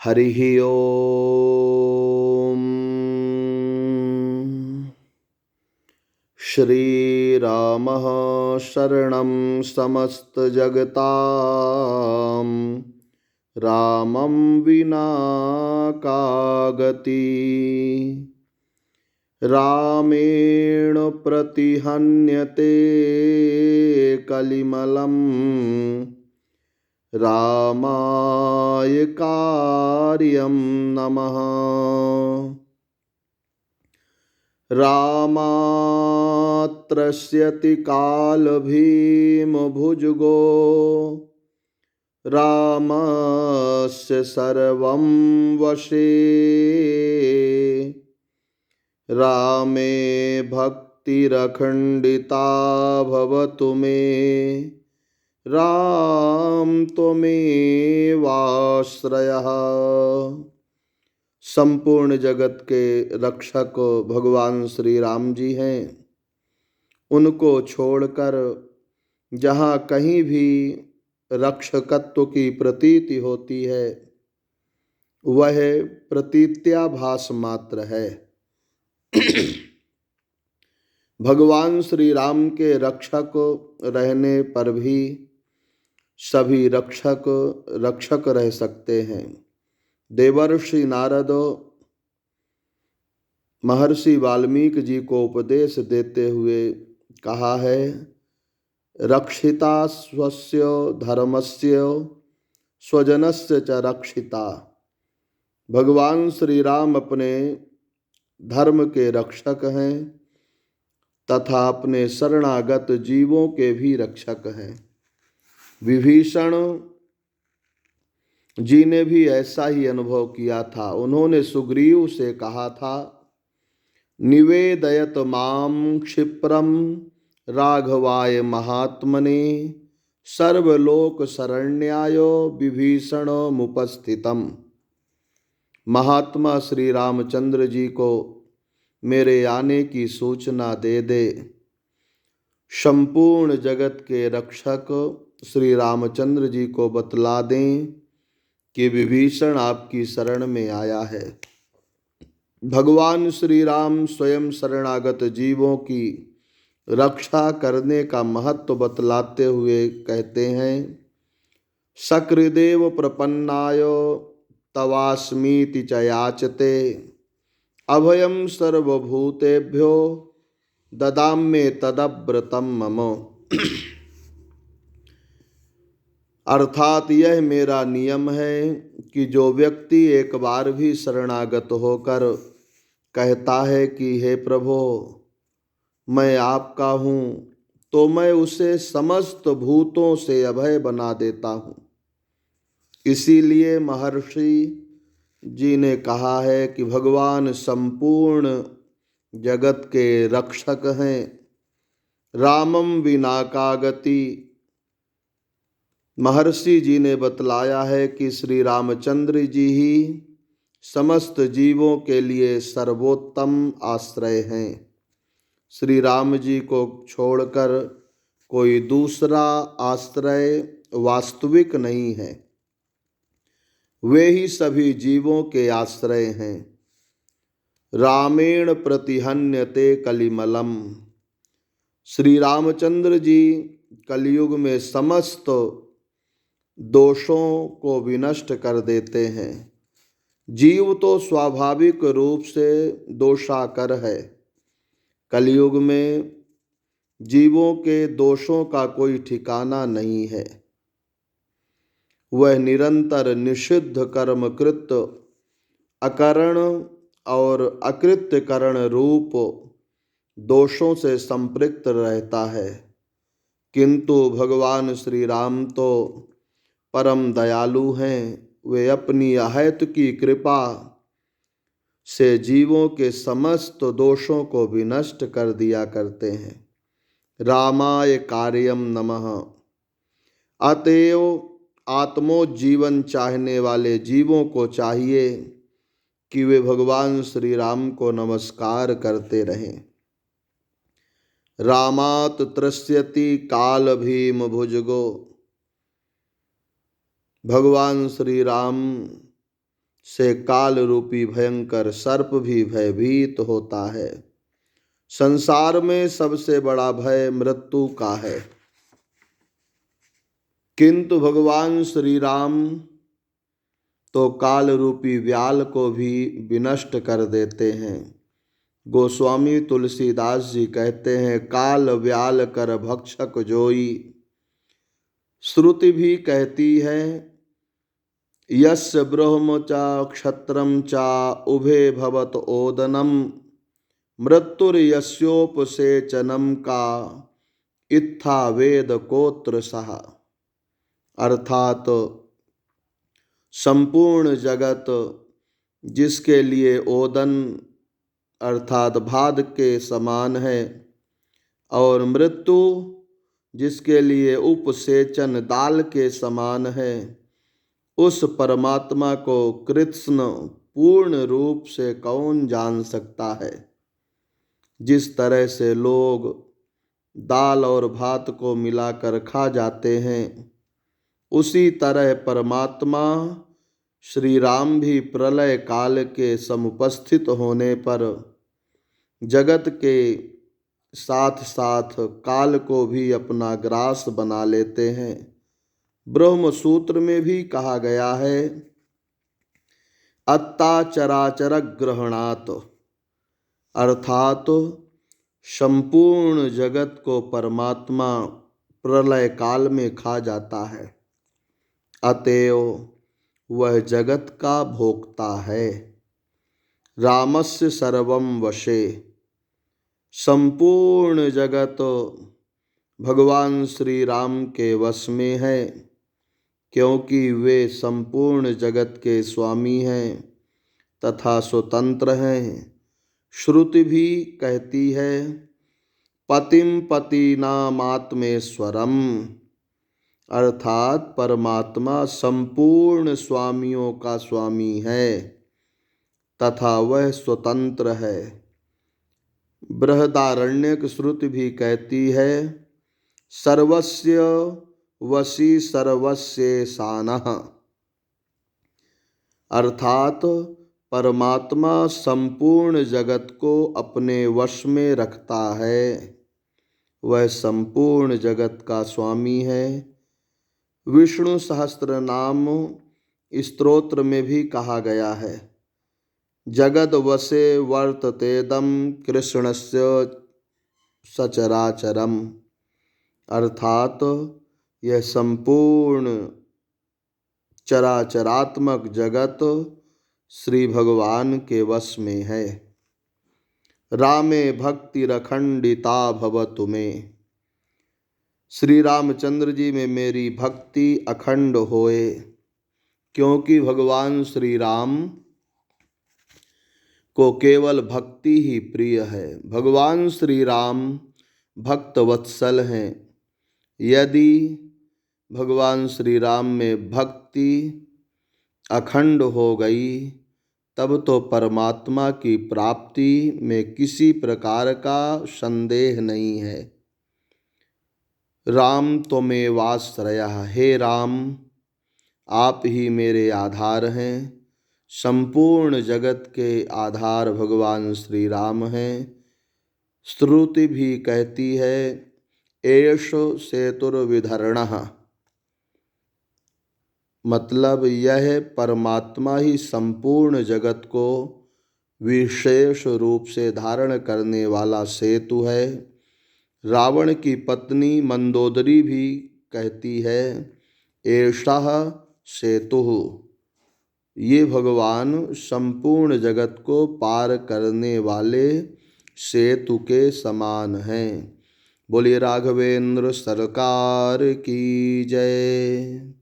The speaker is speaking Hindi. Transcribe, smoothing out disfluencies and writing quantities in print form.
हरिः ओम्। श्रीरामः शरणं समस्तजगतां, रामं विना का गति। रामेण प्रतिहन्यते कलिमलं, रामाय कार्यं नमः। रामात्रस्यति कालभीमभुजगो, रामस्य सर्वं वशे। रामे भक्तिरखण्डिता भवतु मे, राम त्वमेवाश्रयः। संपूर्ण जगत के रक्षक भगवान श्री राम जी हैं। उनको छोड़कर जहाँ कहीं भी रक्षकत्व की प्रतीति होती है, वह प्रतीत्याभास मात्र है। भगवान श्री राम के रक्षक रहने पर भी सभी रक्षक रह सकते हैं। देवर्षि नारद महर्षि वाल्मीकि जी को उपदेश देते हुए कहा है, रक्षिता स्वस्य धर्मस्य स्वजनस्य च रक्षिता। भगवान श्री राम अपने धर्म के रक्षक हैं तथा अपने शरणागत जीवों के भी रक्षक हैं। विभीषण जी ने भी ऐसा ही अनुभव किया था। उन्होंने सुग्रीव से कहा था, निवेदयत माम क्षिप्रम राघवाय महात्मने, सर्वलोक शरण्याय विभीषण मुपस्थितम। महात्मा श्री रामचंद्र जी को मेरे आने की सूचना दे दे। संपूर्ण जगत के रक्षक श्री रामचंद्र जी को बतला दें कि विभीषण आपकी शरण में आया है। भगवान श्री राम स्वयं शरणागत जीवों की रक्षा करने का महत्व बतलाते हुए कहते हैं, सकृदेव प्रपन्नाय तवास्मीति च याचते, अभयं सर्वभूतेभ्यो ददाम्ये तदव्रतम मम। अर्थात यह मेरा नियम है कि जो व्यक्ति एक बार भी शरणागत होकर कहता है कि हे प्रभो मैं आपका हूँ, तो मैं उसे समस्त भूतों से अभय बना देता हूँ। इसीलिए महर्षि जी ने कहा है कि भगवान संपूर्ण जगत के रक्षक हैं। रामम विना का गति। महर्षि जी ने बतलाया है कि श्री रामचंद्र जी ही समस्त जीवों के लिए सर्वोत्तम आश्रय हैं। श्री राम जी को छोड़कर कोई दूसरा आश्रय वास्तविक नहीं है। वे ही सभी जीवों के आश्रय हैं। रामेण प्रतिहन्यते कलिमलम। श्री रामचंद्र जी कलयुग में समस्त दोषों को विनष्ट कर देते हैं। जीव तो स्वाभाविक रूप से दोषाकर है। कलयुग में जीवों के दोषों का कोई ठिकाना नहीं है। वह निरंतर निषिद्ध कर्मकृत अकरण और अकृत्य करण रूप दोषों से संपृक्त रहता है। किंतु भगवान श्री राम तो परम दयालु हैं। वे अपनी अहेतु की कृपा से जीवों के समस्त दोषों को विनष्ट कर दिया करते हैं। रामाय कार्यम नमः। अतएव आत्मोज्जीवन चाहने वाले जीवों को चाहिए कि वे भगवान श्री राम को नमस्कार करते रहें। रामात त्रस्यति काल भीम भुजगो। भगवान श्री राम से काल रूपी भयंकर सर्प भी भयभीत होता है। संसार में सबसे बड़ा भय मृत्यु का है, किंतु भगवान श्री राम तो काल रूपी व्याल को भी विनष्ट कर देते हैं। गोस्वामी तुलसीदास जी कहते हैं, काल व्याल कर भक्षक जोई। श्रुति भी कहती है, यस्य ब्रह्म च क्षत्रम च उभे भवत ओदनम मृत्युर्यस्योपसेचनम का इत्था वेद कोत्र सहा। अर्थात संपूर्ण जगत जिसके लिए ओदन अर्थात भाद के समान है और मृत्यु जिसके लिए उपसेचन दाल के समान है, उस परमात्मा को कृष्ण पूर्ण रूप से कौन जान सकता है। जिस तरह से लोग दाल और भात को मिलाकर खा जाते हैं, उसी तरह परमात्मा श्री राम भी प्रलय काल के समुपस्थित होने पर जगत के साथ साथ काल को भी अपना ग्रास बना लेते हैं। ब्रह्म सूत्र में भी कहा गया है, अत्ता चराचर ग्रहणात्, अर्थात संपूर्ण जगत को परमात्मा प्रलय काल में खा जाता है। अतएव वह जगत का भोक्ता है। रामस्य सर्वं वशे, संपूर्ण जगत भगवान श्री राम के वश में है, क्योंकि वे संपूर्ण जगत के स्वामी हैं तथा स्वतंत्र हैं। श्रुति भी कहती है, पतिम पतिनामात्मेश्वरम, अर्थात परमात्मा संपूर्ण स्वामियों का स्वामी है तथा वह स्वतंत्र है। बृहदारण्यक श्रुति भी कहती है, सर्वस्य वशी सर्वस्येशानः, अर्थात परमात्मा संपूर्ण जगत को अपने वश में रखता है, वह संपूर्ण जगत का स्वामी है। विष्णु सहस्त्र नाम स्तोत्र में भी कहा गया है, जगद वसे वर्ततेदम कृष्णस्य सचराचरम, अर्थात यह संपूर्ण चराचरात्मक जगत श्री भगवान के वश में है। रामे भक्ति रखंडिता भवतु में, श्री रामचंद्र जी में मेरी भक्ति अखंड होए, क्योंकि भगवान श्री राम को केवल भक्ति ही प्रिय है। भगवान श्री राम भक्त वत्सल हैं। यदि भगवान श्री राम में भक्ति अखंड हो गई, तब तो परमात्मा की प्राप्ति में किसी प्रकार का संदेह नहीं है। राम त्वमेवाश्रयः, हे राम आप ही मेरे आधार हैं। संपूर्ण जगत के आधार भगवान श्री राम हैं। श्रुति भी कहती है, एष सेतुर्विधरणः, मतलब यह परमात्मा ही संपूर्ण जगत को विशेष रूप से धारण करने वाला सेतु है। रावण की पत्नी मंदोदरी भी कहती है, एषः सेतुः, ये भगवान संपूर्ण जगत को पार करने वाले सेतु के समान हैं। बोलिए राघवेंद्र सरकार की जय।